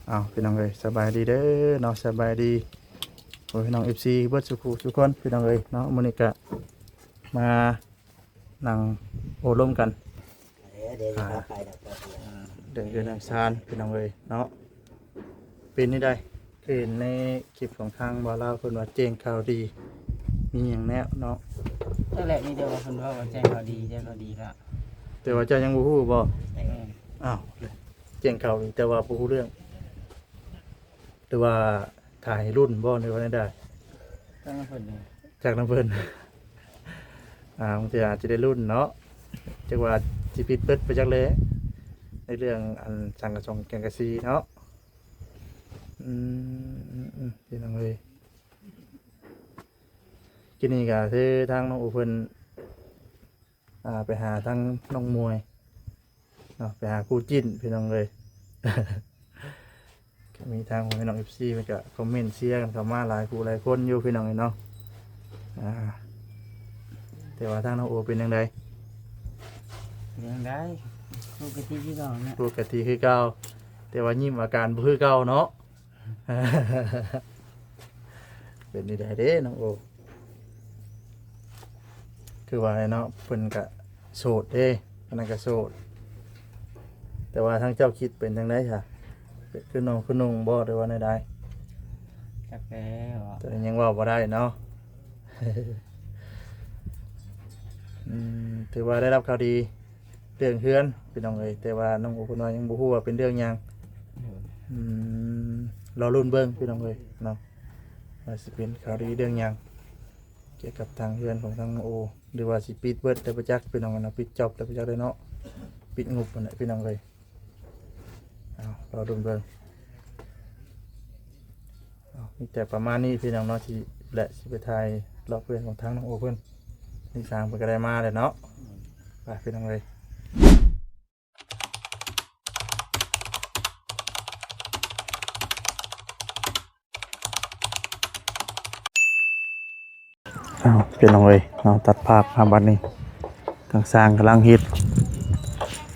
เอาพี่น้องเอ้ยสบายดีเด้อเนาะสบายดีโอ้ยพี่น้อง FC เบิดทุกคนพี่น้องเอ้ยเนาะมื้อนี้ก็มานั่งโอ้ร่วมกันเดี๋ยวจะพาไปดับไฟ เดินเดินทางซานพี่น้องเอ้ยเนาะเป็นนี่ได้คือเห็นในคลิปของทางบ่าวลาวเพิ่นว่าแจ้งข่าวดีมีหยังแน่เนาะ นั่นแหละนี่เดียวกับคนว่าแจ้งข่าวดีละ แต่ว่าเจ้ายังบ่ฮู้บ่ แม่น อ้าวแจ้งข่าวดีแต่ว่าบ่ฮู้เรื่องหรือว่าถ่ายรุ่นบ่ในวันนี้ได้ ตั้งแต่คนนี้ จากน้ำเพิ่น บางทีอาจจะได้รุ่นเนาะจักว่าสิปิดเปิดไปจักเลยในเรื่องอันสังกะสงแกงกะซีเนาะพี่น้องเอ้ยกินนี่ก็คือทางน้องอูเพิ่นไปหาทางน้องมวยเนาะไปหาคู่จิ้นพี่น้องเลย ก็มีทางของพี่น้อง FC มันก็คอมเมนต์เชียร์กันเข้ามาหลายคู่หลายคนอยู่พี่น้องเนาะแต่ว่าทางน้องโอเป็นยังไง ยังได้ปกติที่เราเนี่ย ปกติคือเก่าแต่ว่ายิ้มอาการบ่คือเก่าเนาะ เป็นนี่ได้เด้น้องโอคือว่าเนาะเพิ่นก็โสดเด้อันนั้นก็โสดแต่ว่าทางเจ้าคิดเป็นจังได๋ค่ะเป็นคือน้องคือนุ่งบ่หรือว่าใด จักแล้ว ๆแต่ยังเว้าบ่ได้เนาะ ถือว่าได้รับข่าวดีเรื่องเฮือนพี่น้องเอ้ยแต่ว่าน้องโอเพิ่นว่ายังบ่ฮู้ว่าเป็นเรื่องหยังรอลุ้นเบิ่งพี่น้องเอ้ยเนาะว่าสิเป็นข่าวดีเรื่องหยังเกี่ยวกับทางเฮือนของทางน้องโอหรือว่าสิปิดเบิดได้ประจักษ์พี่น้องเนาะปิดจอบได้ประจักษ์ได้เนาะปิดงบนั่นแหละพี่น้องเอ้ยเอารอลุ้นเบิ่งมีแต่ประมาณนี้พี่น้องเนาะที่และสิไปถ่ายรอบเพื่อนของทางน้องโอเพิ่นนี่สร้างเพิ่นก็ได้มาแล้วเนาะไปพี่น้องเอ้ยพี่น้องเอ้ยเราตัดภาพมาบัดนี้ทางสร้างกำลังเฮ็ด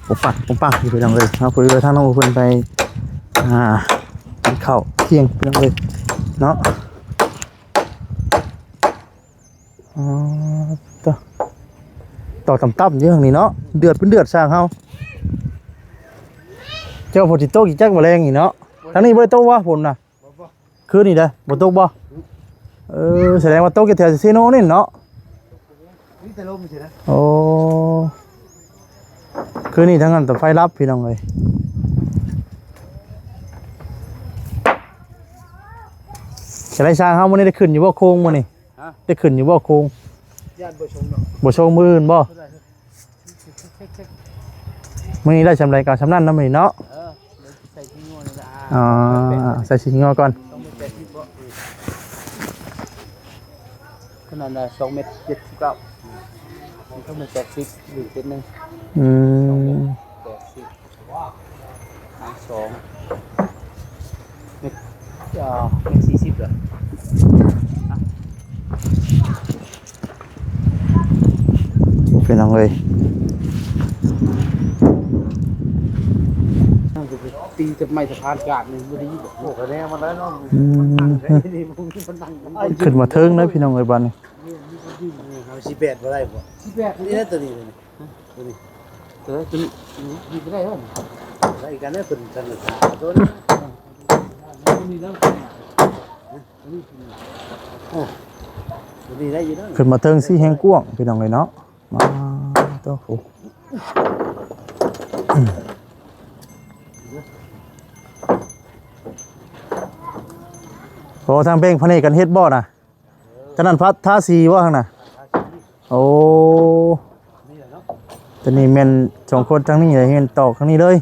ผมปักอยู่พี่น้องเอ้ยเอาเพื่อทางน้องโอเพิ่นไปกินข้าวเที่ยงพี่น้องเอ้ยเนาะต่อต่ำๆเยอะอย่างนี้เนาะเดือดเป็นเดือดสร้างเฮาเจ้าฝนสิตกอีกจักบ่แรงอีกเนาะทางนี้บ่ได้ตกวะฝนน่ะคืนนี้เด้อบ่ตกบ่แสดงว่าตกอยู่แถวซีโนนี่เนาะนี่แต่ลมใช่ไหม โอ้คืนนี้ทั้งนั้นแต่ไฟลับพี่น้องเอ้ยจะได้สร้างเฮามื้อนี้ได้ขึ้นอยู่บ่โค้งมื้อนี้ได้ขึ้นอยู่บ่โค้ง ญาติบ่ชมเนาะ บ่โชว์มืออื่นบ่มื้อนี้ได้ชำไรการชำนั่นนำมื้อนี้เนาะใส่ที่งวนี่ละ ใส่ชิ้นงอก่อน ต้องเป็น80บ่ขนาดน่ะ2.79 เมตรมันก็เป็น80อยู่เส้นนึง802เมตรเมตร40เหรอพี่น้องเอ้ย ตีจะไม่สะพานกาดนึงบ่ดีบ่ โอ้คะแนนมันแล้วเนาะ นี่มึงมันนั่งกัน ขึ้นมาเทิงนะพี่น้องเอ้ยบัดนี้ เอา18บ่ได้บ่ 18 นี่นะตัวนี้ตัวนี้ ตัวนี้มีก็ได้เหรอ ได้กันได้เพิ่นกันราคาตัวนี้ มีแล้ว โอ้ตัวนี้ได้อยู่เนาะ ขึ้นมาเทิงสิแห่งกว้างพี่น้องเอ้ยเนาะมาโตโหโอ้ทางเบ่งพะเนกันเฮ็ดบ่น่ะฉะนั้นพัดท่าสีบ่ข้างน่ะโอ้ตอนนี้แม่นสองคนทางนี้เลยเห็นตอกทางนี้เลย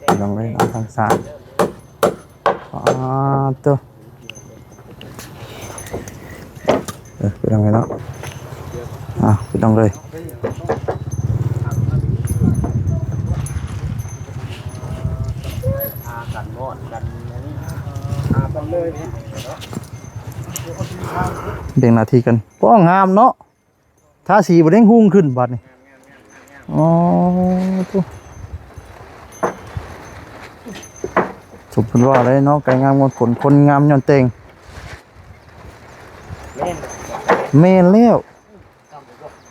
พี่น้องเอ้ยทางซ้ายตัวพี่น้องเอ้ยเนาะพี่น้องเลย งอนกันอันนี้หากันเลยเนาะ เบ่งหน้าที่กันป้องงามเนาะทาสีบ่ได้หุ่งขึ้นบัดนี่อ๋อตุ๊สมเพิ่นว่าเลยเนาะไก่งามงดผลคนงามย้อนแต่ง แม่น แม่นแล้ว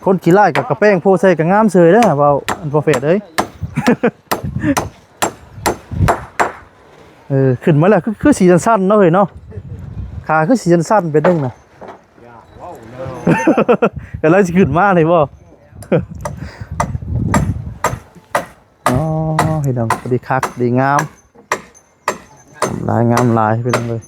คนขี้ร้ายกับกระแป้งโพใส่ก็งามเสยเด้อเว้าอันโปรเฟสเอ้ย ขึ้นมาแล้วคือสีสั้นๆเนาะเฮ้ยเนาะขาคือสีสั้นๆเป็นเด้งน่ะ อย่าว้าวเนาะ ก็เลยสิขึ้นมาเลยบ่ อ๋อเฮ็ดดังพอดีคักดีงามลายงามลายไปลงเลย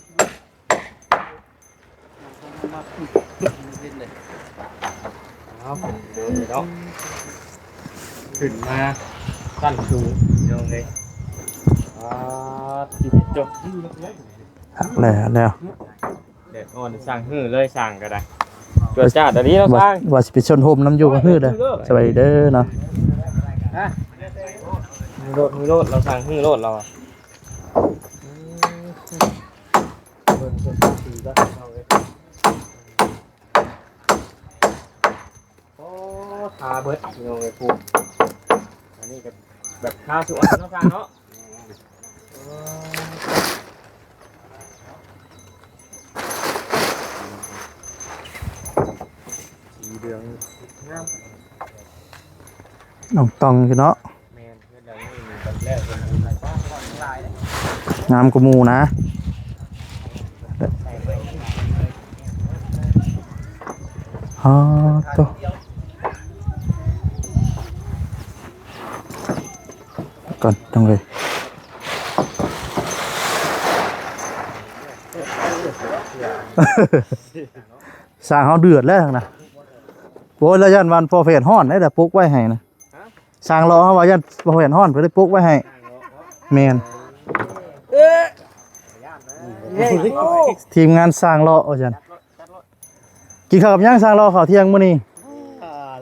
เอาเดินเนาะขึ้นมาสั้นสูงเนาะเลยติดจบ แล้ว เด็ดอ่อนสั่งหื้อเลยสั่งก็ได้ตัวจ้าตอนนี้เรา ว่า สั่ง ว่าสิไปชนโฮมน้ำอยู่กับฮื้อเด้อสบายเด้อเนาะ มือโลดเราสั่งหื้อโลดเราทาเบิดเงาเลยปูอันนี้ก็แบบทาสวยเนาะสั่งเนาะสีเหลืองงาม น้องตองคือเนาะ แมนเพื่อนเราไม่มีแบบแรกเป็นบุญอะไรบ้างก่อนลายเลย งามกว่าหมู่นะอ๋อตัวก่อนต้องเลย สร้างเฮาเดือดแล้วนะโอ้ยแล้วยันวันพอเฟดฮ้อนได้แต่ปลุกไว้ให้นะสร้างรอเฮาว่ายันพอเฟดฮ้อนเพิ่นได้ปลุกไว้ให้แม่นทีมงานสร้างรอเอาจันกินข้าวกับย่างสร้างรอข้าวเที่ยงมื้อนี้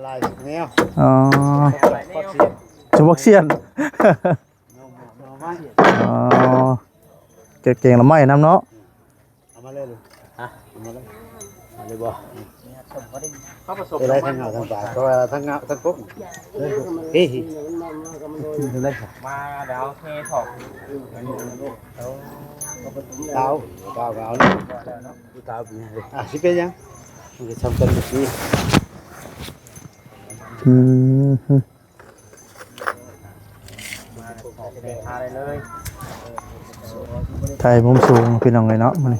ลายแนว อ๋อชมบักเซียน อ๋อเก่งๆละไม้น้ำเนาะ เอามาเลยลูกเอามาเลยมาเลยบ่ เขาผสม เป็นไรทั้งเงาทั้งปากเพราะว่าทั้งเงาทั้งปุ๊บเฮ้ยเลยครับ มาเดี๋ยวเทถอก เท้าเอาเลยเท้าเป็นยังสิเป็นยังมันจะทำกันแบบนี้ อืม ทาเลย ไทยมุมสูงพี่น้องเลยเนาะมัน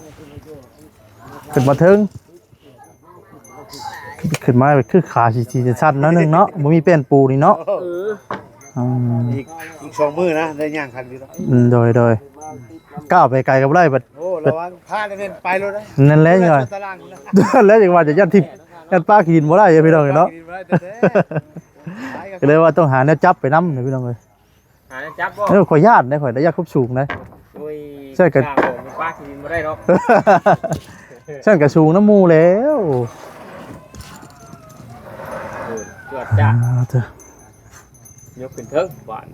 ขึ้นมาถึงขึ้นมาคือขาสีสั้นๆนั่นนึงเนาะบ่มีเป็นปูนี่เนาะอีก2มื้อนะได้ย่างคันดีแล้ว โดยก้าวไปไกลกับไรบัด โอ้ระวังพลาดเล่นไปแล้วนะ นั่นแหละจังว่า ตารางนะ แล้วจังว่าจะยันทิพยันป้ากินบ่ได้พี่น้องเนาะก็เลยว่าต้องหาแนวจับไปนำพี่น้องเอ้ย หาจับบ่ ข่อยญาติได้ข่อยได้ญาติครบสูงได้ โอ้ย ใช่กัน มีป้ากินไม่ได้หรอก ฉันก็สูงน้ำมูแล้ว เกิดจ้า เถอะ ยกขึ้นเถิงหวาน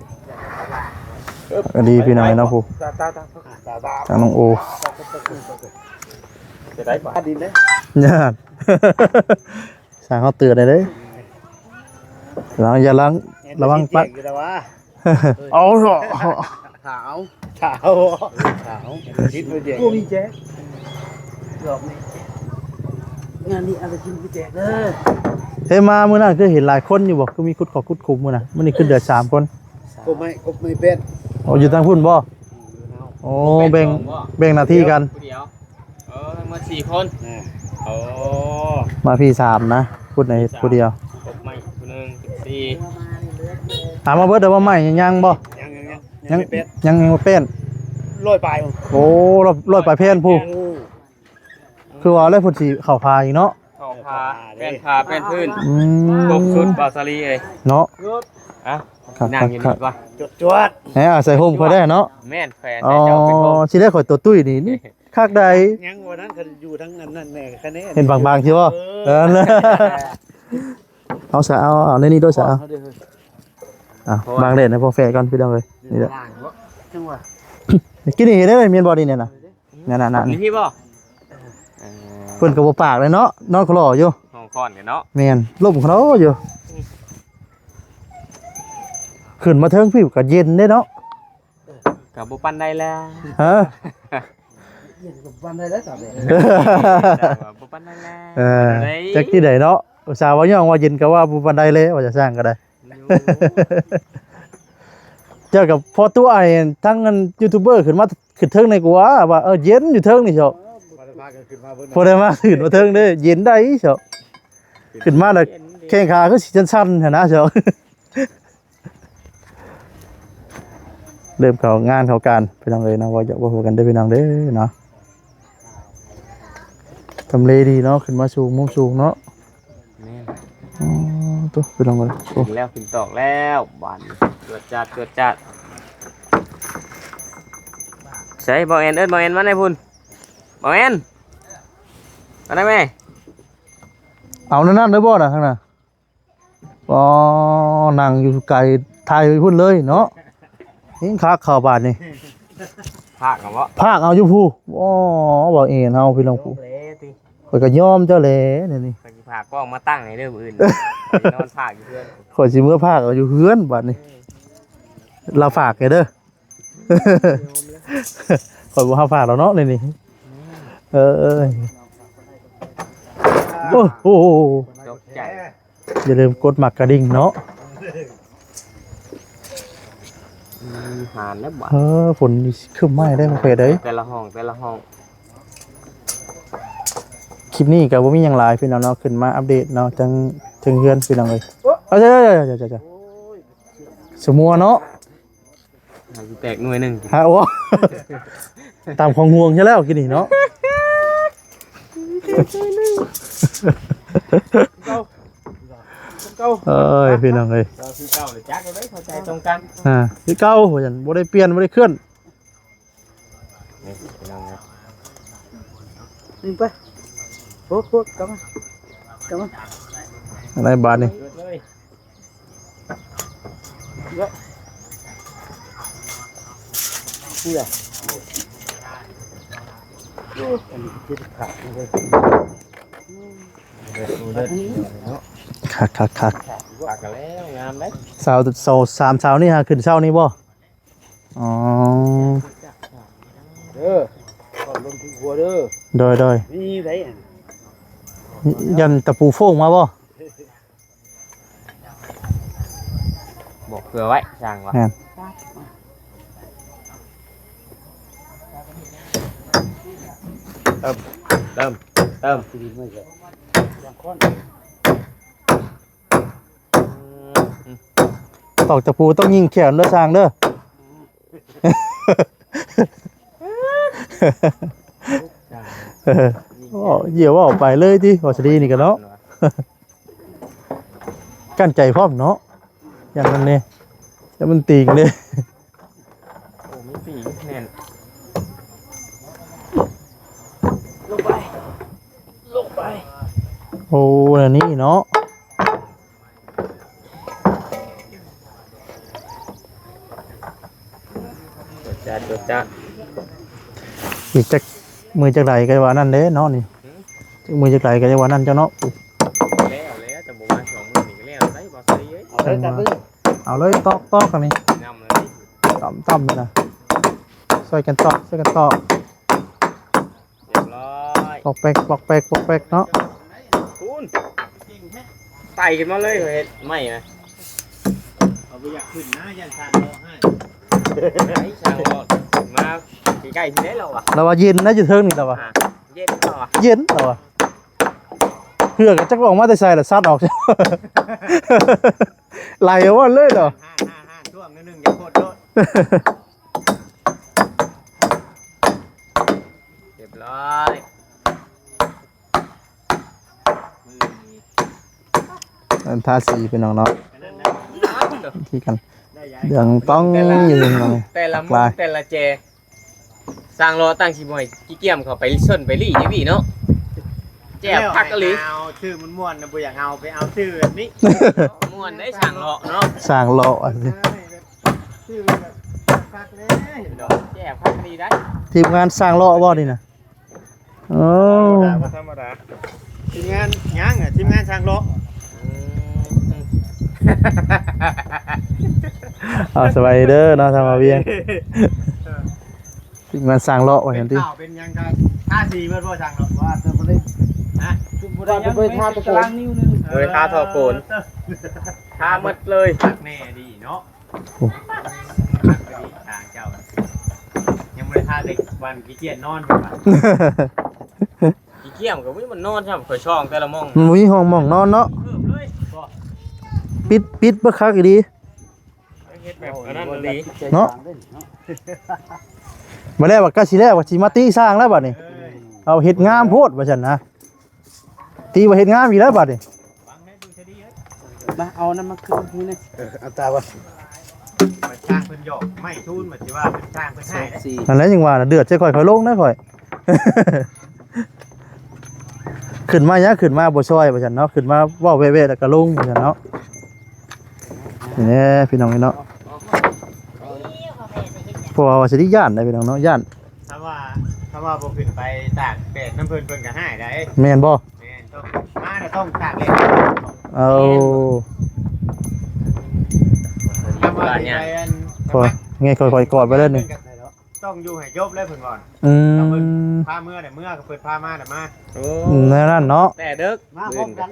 ก็ดีพี่น้องเนาะผู้ ตา ทางน้องโอ จะได้บาท ดินเลย ญาติ สร้างเขาเตือนได้เด้ระวังอย่าล้างระวังปัด อยู่แล้ววะ เอาเถอะ ขาวคิดไปเด็ก กูมีแจ๊ งานนี้เอาไปกินไปแจกเด้อ เฮ้ยมามื้อนั้นคือเห็นหลายคนอยู่บ่คือมีคุดขอคุดคุมมื้อน่ะมื้อนี้ขึ้นเดือด3 คน กบไม่เป็น โอ้อยู่ทางพุ่นบ่โอ้แบ่งหน้าที่กัน เดียวทั้งหมด4 คน โอ้ มาพี่3นะพูดในผู้เดียว ครบไหมคนหนึ่ง4 ถามมาเบิดเด้อว่าใหม่ยังบ่ ยังไม่เป็น ยังบ่เป็น ร้อยปลายมั้ง โอ้รถไปเพ่นผู้คือว่าเลยพุ่นสิเข้าพาอีกเนาะ ทองพาเป็นพื้น ม กบสุดบาซาลีเอ้ย เนาะ อ่ะ ครับ นั่งอยู่นี่ก่อน จวด แหมใส่โฮมเขาได้เนาะ แม่นแฟน อ๋อ แต่เจ้าเป็นโฮม สิได้ข่อยตัวตุ้ยนี่คักใด ยังวันนั้นเขาอยู่ทั้งนั้นแน่คะแนน เห็นบางๆใช่บ่นะเอาซะเอาในนี้ด้วยซะเอาบางเด่นให้พอแฟก่อนพี่น้องเอ้ยนี่แหละ จังหวะ กินนี่เห็นได้เมียนบ่นี่เนี่ยน่ะนั่น นี่พี่บ่ เพิ่นก็บ่ปากเลยเนาะนอนคลออยู่ ห้องคอนเนาะ แม่นลมเขาอยู่ขึ้นมาเทิงพี่ก็เย็นเด้เนาะ กับบุปันได้แล้ว ฮะ เย็นกับวันได้แล้วจ้ะเนี่ย บุปันได้แล้ว จักที่ไหนเนาะอุตส่าห์ว่าย่องว่าเย็นก็ว่าบ่ปานใดเลยว่าจะสร้างก็ได้ เจอกับพอตัวไอ้ทั้งนั้นยูทูบเบอร์ขึ้นมาขึ้นเทิงในกูว่าเย็นอยู่เทิงนี่เฉาะ พากันขึ้นมาเบิ่ง พอได้มาขึ้นมาเทิงเด้เย็นได้เฉาะขึ้นมาแล้วแข้งขาก็สิสั้นๆหั่นนะเฉาะ เริ่มเข้างานเข้าการพี่น้องเอ้ยเนาะว่าจะบ่ฮู้กันเด้อพี่น้องเด้อเนาะทำเลดีเนาะขึ้นมาสูงมุมสูงเนาะอ๋อตัวพี่น้องเอ้ยโอ้ กินแล้วกินตอกแล้วบานเกิดจัดใช่บอเอ็นบอเอ็นมาไหนพุ่นบอเอ็นมาได้ไหม เอานั่นๆเด้อบ่น่ะข้างหน้าอ๋อนั่งอยู่ไกลถ่ายไปพุ่นเลยเนาะนี่คักเข้าบาดนี่ ภาคกับวะ ภาคเอาอยู่ผู้อ๋อบ่เอ็นเอาพี่น้องผู้ เละติ ข่อยก็ยอมเจ้าแหละนี่ ไปภาคกล้องมาตั้งในเรื่องอื่นนอนภาคอยู่เพื่อน ข่อยสิมื้อภาคเอาอยู่เฮือนบาดนี่เราฝากแกเด้อ ข่อยบ่เฮาฝากแล้วเนาะนี่เออโอ้โห ตกใจ อย่าลืมกดหมักกระดิ่งเนาะ หานแล้วบ้า ฝนขึ้นไม้ได้มาเปิดได้ แต่ละห้องคลิปนี้ก็บ่มีหยังหลายพี่น้องเนาะขึ้นมาอัปเดตเนาะถึงเฮือนพี่น้องเอ้ยเอาจ้ะสมัวเนาะ แตกหน่วยหนึ่ง ฮะโอ้ ตามของห่วงใช่แล้วกินนี่เนาะเอ้ยพี่น้องเอ้ย เราคือเก่าเลยจักเราได้เข้าใจตรงกัน คือเก่าว่าซั่นบ่ได้เปลี่ยนบ่ได้เคลื่อน นี่พี่น้องนะ นี่ไปโคตรกลับมา อะไรบาดนี่ เกิดเลย นี่แหละอันนี้คือขาดเลย คัก ปากกันแล้วงามเลย สาวสามสาวนี่ฮะขึ้นเช้านี่บ่อ๋อ เด้อก่อนลงที่หัวเด้อ โดย นี่ไผ ยันตะปูโฟงมาบ่ บอกเผื่อไว้สั่งวะ แม่น เติม ดีไม่ใช่ยังค้อน ตอกตะปูต้องยิงแขนเด้อสร้างเด้อ เหี้ยวว่าออกไปเลยติว่าสิดีนี่ก็เนาะ กั้นใจพร้อมเนาะอย่างนั้นนี่แล้วมันตีกันเด้ โอ้ไม่ปีแน่น ลงไป โอ้น่ะนี่เนาะ จดจ้า อีกจักมือจักไหลก็ว่านั่นเด้เนาะนี่มือจักไหลก็ว่านั่นเจ้าเนาะ แล้วจะบอกว่าสองมือนี่ก็แล้วได้บอกสิเอ้ย เอาเลยจับเลย เอาเลยตอกกันนี่ นำเลย ต่ำเลยนะช่วยกันตอก เรียบร้อย ปอกแป๊กเนาะ คุณไต่ขึ้นมาเลยเห็ดไม่นะ เอาไปอยากขึ้นนะยันทานรอให้ ไอ้ช่างรถมาใกล้ๆที่ไหนเราอ่ะ เราว่าเย็นนะจะเทิงนี่เราว่า เย็นเราอ่ะ เย็นเราว่าเพื่อกับจักออกมาแต่ใส่ละซัดออก ไหลว่าเลยเหรอ ห้าช่วงนึงอย่าโคตรโดด เรียบร้อย อันทาสีเป็นน้องเนาะที่กันเดืองต้องอยู่ตรงนี้ แต่ละมือแต่ละเจสร้างรอตั้งชิมวยกี่เกี่ยมเขาไปส้นไปรี่ยี่บีเนาะแจ่พักกะหรี่ เอาชื่อมันม่วนนะบ่อยากเอาไปเอาชื่อแบบนี้ ม่วนได้สั่งรอเนาะ สร้างโลอันนี้ ชื่อแบบ คักเลย แจ่พักดีได้ ทีมงานสร้างเลาะบ่นี่นะโอ้ ธรรมดา ทีมงานยังอ่ะทีมงานสร้างโลก เอาสบายเด้อเนาะทำมาเวียงทีมงานสร้างเลาะว่า เป็ เห็ น นติ ข่าวเป็นยังไงท่าสีเมื่อบ่สร้างโลกว่าจะบ่ได้นะบ่ได้จะไปท่าตะโกนนิ้วนึง บริค่าทอโกนค่าหมดเลย ตักแน่ดีเนาะทางเจ้ายังไม่ได้ท่าเด็กวันขี้เกียจนอนไปว่ะ อีเกี่ยมกับวิมันนอนใช่ไหมเคยช่องแต่ละมอง มันมีห้องหม่องนอนเนาะ เพิ่มเลยบ่ ปิดบ่คักอีดี เฮ็ดแบบนั้นมันดี เนาะ มาแล้วว่าก็สิแล้วว่าสิมาตีสร้างแล้วบัดนี้ เอาเฮ็ดงามโพดว่าซั่นนะตีว่าเฮ็ดงามอีแล้วบัดนี้ ฟังให้ดูจะดีเอ้ย มาเอาน้ำมาขึ้นนี่นะ เอาตาว่ามาช่างเพิ่นหยอกไม่ทุนเหมือนที่ว่าเป็นช่างเพิ่นให้นะ สี่ นั่นแหละยังว่าน่ะเดือดใส่ข่อยลงนะข่อย ขึ้นมาหยังขึ้นมาบ่ช่วยว่าซั่นเนาะขึ้นมาเว้าแว่ๆแล้วก็ลงว่าซั่นเนาะนี่พี่น้องเนาะเพราะว่าสิได้ย่านได้พี่น้องเนาะย่าน ถ้าว่าบ่ขึ้นไปตากแดดน้ำเพิ่นก็ให้ได้ แม่นบ่ แม่นต้องมาน่ะต้องตากแดด เอา ถ้าว่าสิไปอัน พอไงค่อยๆกอดไว้แล้วนี่ ต้องอยู่ให้จบเลยเพิ่นก่อน อืม พาเมื่อได้เมื่อก็เปิดพามาได้มา โอ้ นั่นเนาะ แต่เด็ก มาพร้อมกัน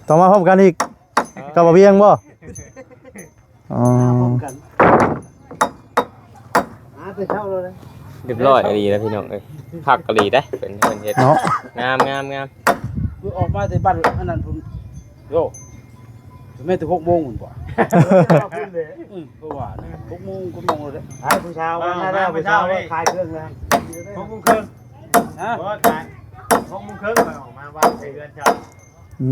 ต้องมาพร้อมกันอีกกับบ่เวียงบ่อ๋อ พร้อมกันไปเช่าเลย เรียบร้อยดีแล้วพี่น้องเอ้ยผักกะหรี่ได้เป็นเพิ่นเฮ็ด เนาะ งามงามงาม คือออกมาแต่บ้านอันนั้นผมโยแม่ถึง6 โมงพุ่นบ่ก็ว่า6 โมงก็มองเลย ขายผู้เช่าวันนั้นผู้เช่าขายเครื่องแล้ว6 โมงครึ่ง ฮะ บ่ขาย6 โมงครึ่งออกมาว่าใส่เรือนเช่า อื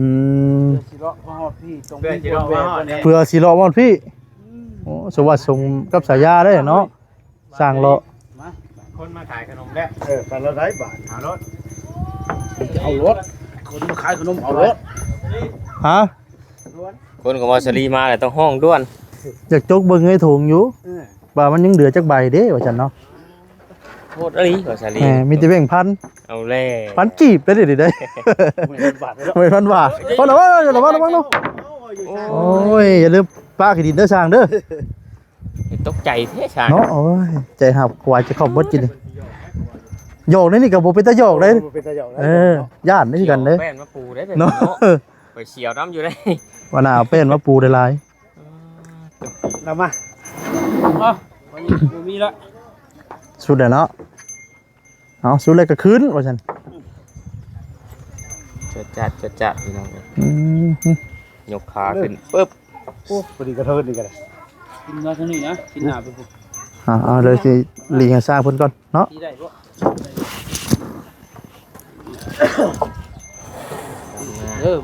ม สิเลาะมาฮอดพี่ตรง เพื่อสิรอมาฮอดเนี่ย เพื่อสิรอบ่พี่โอ้สวัสดิ์ส่งกับสายยาได้เนาะสร้างเลาะ มา คนมาขายขนมแล้วกันละ100 บาทเอารถ เอารถคนมาขายขนมเอารถ ฮะ คนก็มาสลีมาแล้วต้องห้องด้วน อยากจกเบิ่งให้ถุงอยู่ว่ามันยังเหลือจักใบเด้ว่าซั่นเนาะ โคตรอะไรว่าสลี แหมมีแต่แบ่งค์พัน เอาแล่ พันจีบได้ดิได้ บาทเลย ไม่พันบาทพอแล้วระวังเนาะโอ้ยอย่าลืมป้าขี้ดินเด้อสร้างเด้อ ตกใจแท้ช่าง เนาะโอ้ยใจหับควายจะเข้าเบิดกินนี่โยกนี่ก็บ่เป็นตาโยกเลยย่านนี่กันเด้อ แป้นมาปูได้เด้อ เนาะ ไปเฉียวน้ำอยู่ได้ ว่าน่าเอาเป็นมาปูได้หลาย เรามา อ๋อวันนี้บ่มีละ สุดแล้วเนาะเอาสุดเลยก็คืนว่าซั่น จัดพี่น้องเอ้ย อืม ยกขาขึ้นปึ๊บ โอ้พอดีกระเทินนี่กัน กินมาทางนี้นะกินหน้าไปพุ่น เอาเลยสิหลีกให้สร้างเพิ่นก่อนเนาะ ที่ได้บ่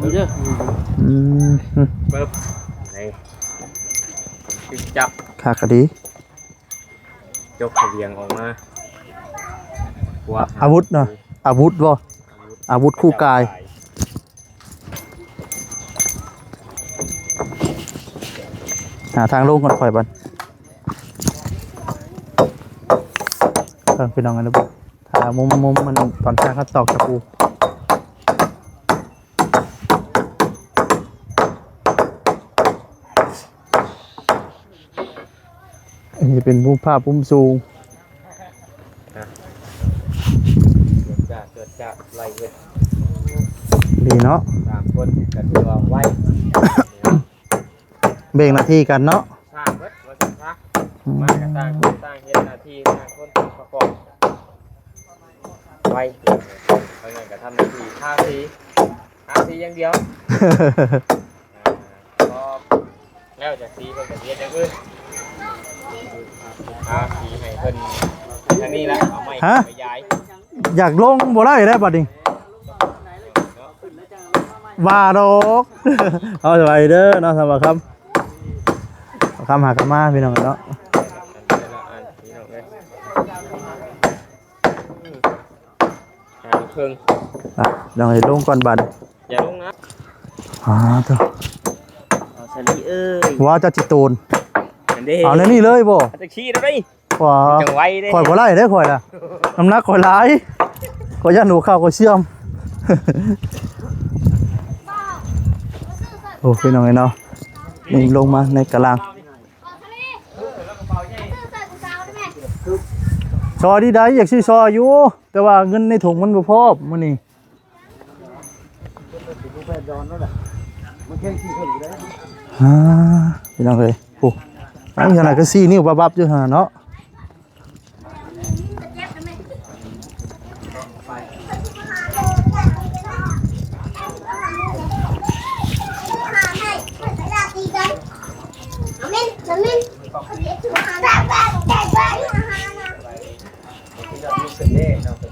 มึงเด้อ อืม ปึ๊บนี่จับ ขากะดี ยกเสบียงออกมาว่า อาวุธเนาะอาวุธบ่อาวุธคู่กายหาทางลงก่อนข่อยบัดพี่น้องกันนะบ่ถ้ามุมมันตอนสร้างเขาตอกตะปูอันนี้เป็นมุมภาพมุมสูง เกิดจากไรเฮ็ด ดีเนาะ สามคนกันตัวไว้ เบ่งหน้าที่กันเนาะ สร้างเบิดว่าสิครับมากับต่างคนต่างเฮ็ดหน้าที่ต่างคนประกอบไว้เพราะงั้นก็ทำหน้าที่ทาสีอย่างเดียวพอแล้วจากสีเพิ่นก็เฮ็ดอย่างอื่นทาสีให้เพิ่นอันนี้ละเอาไม้ไปย้าย อยากลงบ่ได้แล้วบัดนี้ว่าดอก เอาสบายเด้อเนาะสำหรับคำหากันมาพี่น้องเนาะ เครื่อง อ่ะเดี๋ยวให้ลงก่อนบัด อย่าลงนะ เถอะ เอาสลีเอ้ย ว่าจะจิโตน อันเด้ เอาในนี่เลยบ่ ตะขี้ได้ ว้า จังไว้เด้ ข่อยบ่ไล่เด้อข่อยน่ะน้ำหนักข่อยหลายข่อยย่านหนูข้าวข่อยเชื่อม โอ้พี่น้องไอ้เนาะนี่ลงมาในกะลางซอดีได้อยากซื้อซออยู่แต่ว่าเงินในถุงมันบ่พอมื้อนี้ มันแค่ขี้คนอยู่ได้ พี่น้องเอ้ยโอ้อันนี้ขนาดก็4 นิ้วบับๆอยู่หั่นเนาะ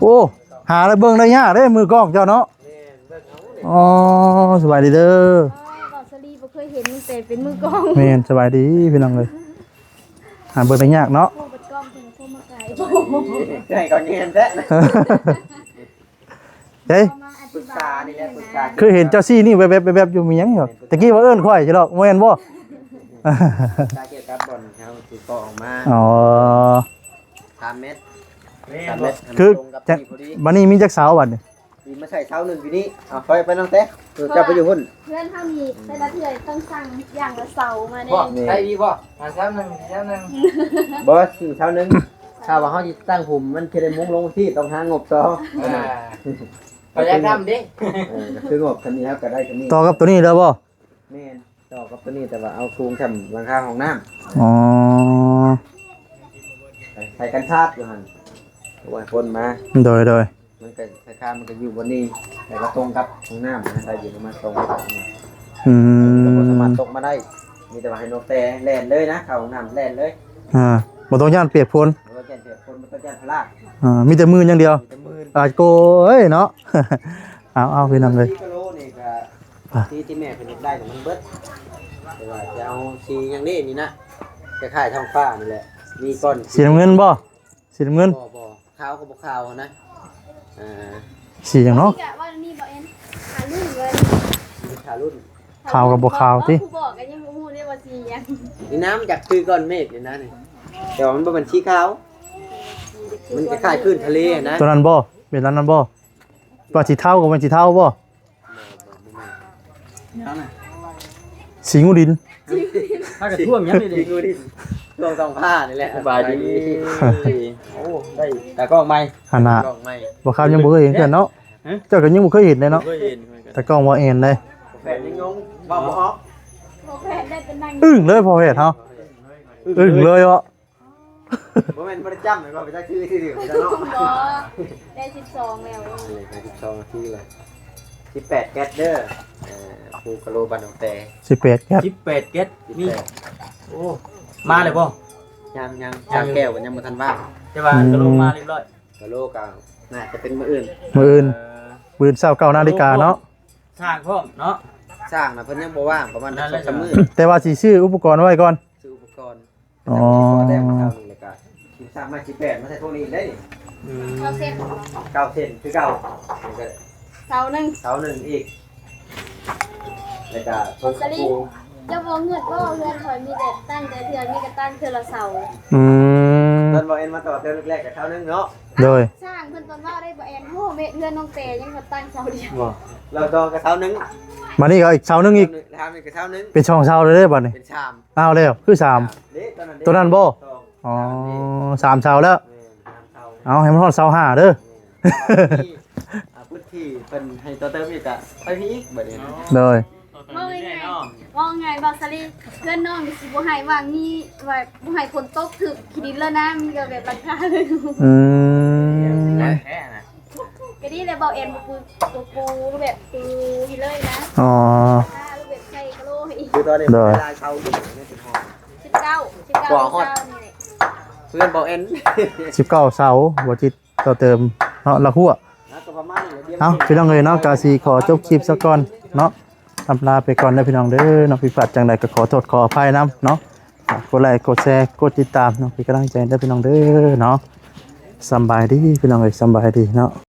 โอ้หาแล้วเบิ่งได้ยากเด้มือกล้องเจ้าเนาะอ๋อสบายดีเด้อ บอกสลีบ่เคยเห็นมึงแต่เป็นมือกล้อง แม่นสบายดีพี่น้องเลยหาเบิ่งได้ยากเนาะ โอ้บัดกล้องเพิ่นโทรมาไกล ให้ก่อนเงินแท้ เฮ้ย มาอ ปรึ ธิ ก บา ษาย นี่แหละปรึกษา คือเห็นเจ้าซี่นี่แวบๆอยู่มีหยังอยู่ตะกี้ว่าเอิ้นข่อยใช่หรอกบ่แม่นบ่ ตาเกี่ยวกับบอลเขาติดต่อออกมา อ๋อ 3 เมตร คือ ตรงกับ จะ ที่พอดี บัดนี้มีจักเสาบัดนี่ ปีมาใส่เช้าหนึ่งปีนี้เอาไปน้องเต้จะไปอยู่หุ่น เพื่อนเท่านี้แต่ละเทื่อต้องสั่งอย่างละเสามาแน่ ได้ดีบ่เช้าหนึ่งบอสเช้าหนึ่งถ้าว่าเขาจะตั้งหุ่มมันเคยได้มุ้งลงที่ต้องหางบต่อประหยัดทำดิคืองบคันนี้ครับก็ได้คันนี้ ต่อกับตัวนี้แล้วบ่ แม่นต่อกับตัวนี้แต่ว่าเอาซูงทำหลังคาห้องน้ อ๋อ ำใส่กันชาติอยู่หันโอ้ยคนมา โดย มันก็ราคามันก็อยู่บนนี้แต่ก็ตรงกับห้องน้ำนะใส่อยู่ประมาณตรงกับ อื แต่บ่ ม สามารถตกมาได้ มีแต่ว่าให้นกแต่แล่นเลยนะเข้าห้องน้ำแล่นเลย บ่ต้องย่านเปียกฝน เราแจ้งเสียคนมันก็แจ้งพลาด มีแต่มืออย่างเดียว มีแต่มือ อาจโกเอ้ยเนาะ เอาพี่น้องเลย ที่กิโลนี่ก็ที่แม่เป็นได้แต่มันเบิดแต่ว่าจะเอาสีอย่างนี้นี่นะจะขายทองฟ้านี่แหละมีก้อน สีน้ำเงินบ่สีน้ำเงิน บ่ขาวก็บ่ขาวนะสีอย่างเนาะ กะว่านี่บ่เอ็นหารุ่นเลย ขาวรุ่น ขาวกับบ่ขาวติ ผู้บอกกันยังบ่ฮู้ได้ว่าสีหยัง นี่น้ำจากคือก้อนเมฆนี่นะนี่แต่ว่ามันบ่เป็นสีขาวมันคล้ายๆคลื่นทะเลนะ ตัวนั้นบ่เป็นร้านนั้นบ่ว่าสีเทากับเป็นสีเทาบ่สีงูดิน ถ้ากระท่วงยังนี่ดิ ดูดิลงสองผ้านี่แหละ สบายดีโอ้ได้แต่ก็ไม่ หันหน้า ลองไม่ บ่ครับยังบ่เคยเห็นเพิ่นเนาะเจ้าก็ยังบ่เคยเห็นเลยเนาะ เคยเห็น แต่กล้องบ่เอ็นเลย แฟนยังงงว่าบ่ออก บ่แพทย์ได้เป็นนั่ง อึ้งเลยพอเห็นเฮาอึ้งเลยอ่ะ บ่แม่นบ่ได้จำเลยว่าไปจักชื่อที่อื่นไปเนาะ บ่ได้12แล้ว 12นาทีเลย18แก๊สเด้อภูกะโลบันของแต่ 18ครับ 18เก็ตมีโอ้มาเลยบ่ ยังชาแก้วกันยังบ่ทันว่าง ใช่ป่ะกระลงมาเรียบร้อย กะโลกางน่าจะเป็นมื้ออื่น มื้ออื่นมื้อเช้า9 นาฬิกาเนาะ สร้างพร้อมเนาะ สร้างน่ะเพิ่นยังบ่ว่างประมาณ2-3มื้อ แต่ว่าสิซื้ออุปกรณ์ไว้ก่อน ซื้ออุปกรณ์ อ๋อ แรกมาเท่านี้แล้วก็สิสร้างมา18มาใส่พวกนี้ได้นี่ เอาเสร็จ 9เส้นคือเก่าแล้วก็ เสาหนึง เสาหนึ่งอีกแล้วก็ทุบปู จะบ่เงินก็เรือนข่อยมีแต่ตั้งแต่เทื่อมีก็ตั้งเทื่อละเสา อืม ตอนบ่เอ็นมาต่อเทื่อแรกๆกับเสาหนึ่งเนาะ โดย สร้างเพิ่นตอนว่าได้บ่แอนโหเมเรือนน้องแต่ยังเขาตั้งเสาเดียว เราต่อกับเสาหนึ่ง มานี่ก็อีกเสาหนึงอีก ทำอีกกับเสาหนึ่ง เป็นช่องเสาเลยเด้อบัดนี้ เป็นชาม อ้าวแล้วคือ3 เด็ตอนนั้น ตัวนั้นบ่ สอง อ๋อ3เสาแล้ว เสา เอาให้มันฮอดเสา5เด้อ พุทธิเป็นให้ตัวเติมอีกอะไปพี่อีกแบบนี้ โดย ว่าไงว่าไงบอกสลีเพื่อนน้องสิบ่ให้ว่ามีว่าบ่ให้ฝนตกถึกขี้ดินแล้วนะมีก็แบบราคาเลย อืม แค่น่ะ ก็นี่เลยบอกแอนบ่ปูแบบปูอยู่เลยนะ อ๋อ ถ้าแบบใส่กะโลอีก คือตอนนี้ ได้ เวลาเสาอยู่ไม่เป็นห้อง 19 บ่ฮอด นี่แหละ เพื่อนบอกเอ็น 19เสาบ่จิตต่อเติมเนาะละหัว นะก็ประมาณนี้เดียว เอาพี่น้องเอ้ยเนาะกาสิขอจบคลิปซะก่อนเนาะอำลาไปก่อนเด้อพี่น้องเด้อเนาะผิดพลาดจังใดก็ขอโทษขออภัยนํเนาะฝากกดไลค์กดแชร์กดติดตามเนาะเป็นกำลังใจเด้อพี่น้องเด้อเนาะสำบายดีพี่น้องเอ้ยสำบายดีเนาะ